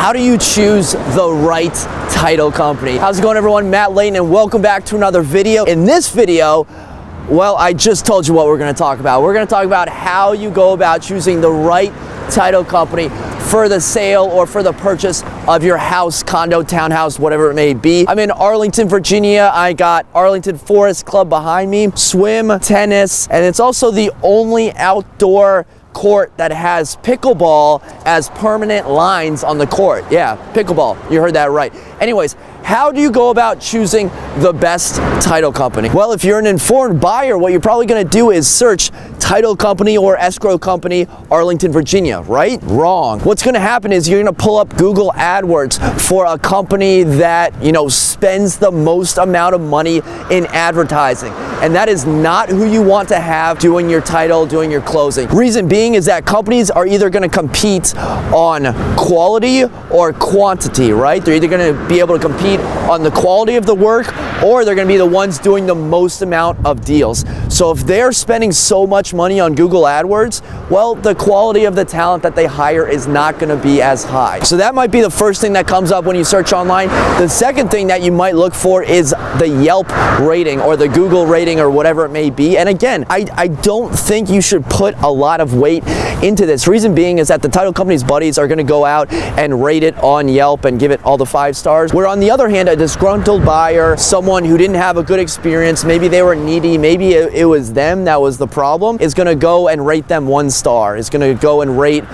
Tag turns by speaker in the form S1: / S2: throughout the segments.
S1: How do you choose the right title company? How's it going, everyone? Matt Leighton, and welcome back to another video. In this video, well, I just told you what we're going to talk about. We're going to talk about how you go about choosing the right title company for the sale or for the purchase of your house, condo, townhouse, whatever it may be. I'm in Arlington, Virginia. I got Arlington Forest Club behind me, swim, tennis, and it's also the only outdoor court that has pickleball as permanent lines on the court. Yeah, pickleball, you heard that right. Anyways, how do you go about choosing the best title company? Well, if you're an informed buyer, what you're probably gonna do is search title company or escrow company, Arlington, Virginia, right? Wrong. What's gonna happen is you're gonna pull up Google AdWords for a company that, spends the most amount of money in advertising. And that is not who you want to have doing your title, doing your closing. Reason being is that companies are either gonna compete on quality or quantity, right? They're either gonna be able to compete on the quality of the work, or they're gonna be the ones doing the most amount of deals. So if they're spending so much money on Google AdWords, well, the quality of the talent that they hire is not gonna be as high. So that might be the first thing that comes up when you search online. The second thing that you might look for is the Yelp rating or the Google rating or whatever it may be. And again, I don't think you should put a lot of weight into this. Reason being is that the title company's buddies are gonna go out and rate it on Yelp and give it all the 5 stars. Where on the other hand, a disgruntled buyer, someone who didn't have a good experience, maybe they were needy, maybe it was them that was the problem, is gonna go and rate them 1 star. Is gonna go and rate,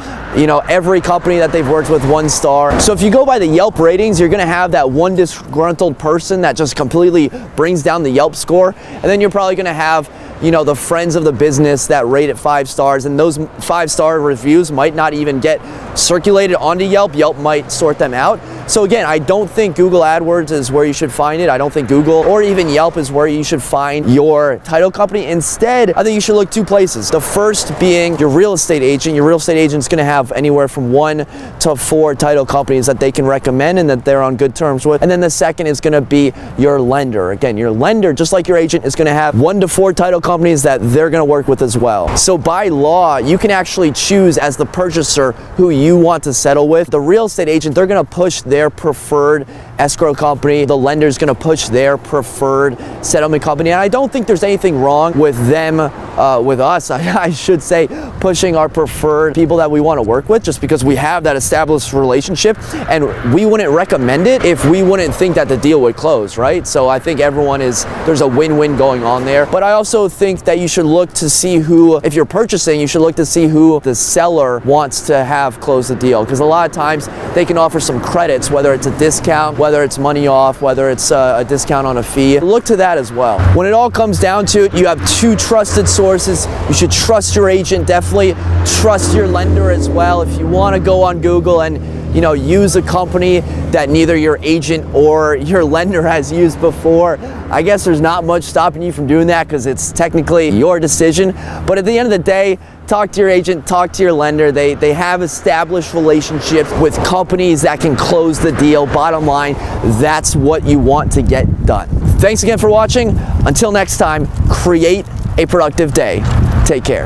S1: every company that they've worked with 1 star. So if you go by the Yelp ratings, you're gonna have that one disgruntled person that just completely brings down the Yelp score. And then you're probably gonna have the friends of the business that rate it 5 stars, and those 5-star reviews might not even get circulated onto Yelp. Yelp might sort them out. So again, I don't think Google AdWords is where you should find it. I don't think Google or even Yelp is where you should find your title company. Instead, I think you should look 2 places. The first being your real estate agent. Your real estate agent's gonna have anywhere from 1 to 4 title companies that they can recommend and that they're on good terms with. And then the second is gonna be your lender. Again, your lender, just like your agent, is gonna have 1 to 4 title companies that they're gonna work with as well. So by law, you can actually choose as the purchaser who you want to settle with. The real estate agent, they're gonna push their preferred escrow company. The lender's gonna push their preferred settlement company. And I don't think there's anything wrong with them, with us, I should say, pushing our preferred people that we wanna work with, just because we have that established relationship, and we wouldn't recommend it if we wouldn't think that the deal would close, right? So I think there's a win-win going on there. But I also think that you should look to see who, if you're purchasing, you should look to see who the seller wants to have close the deal. Because a lot of times they can offer some credits, whether it's a discount, whether it's money off, whether it's a discount on a fee. Look to that as well. When it all comes down to it, you have 2 trusted sources. You should trust your agent, definitely trust your lender as well. If you want to go on Google and use a company that neither your agent or your lender has used before, I guess there's not much stopping you from doing that because it's technically your decision. But at the end of the day, talk to your agent, talk to your lender. They have established relationships with companies that can close the deal. Bottom line, that's what you want to get done. Thanks again for watching. Until next time, create a productive day. Take care.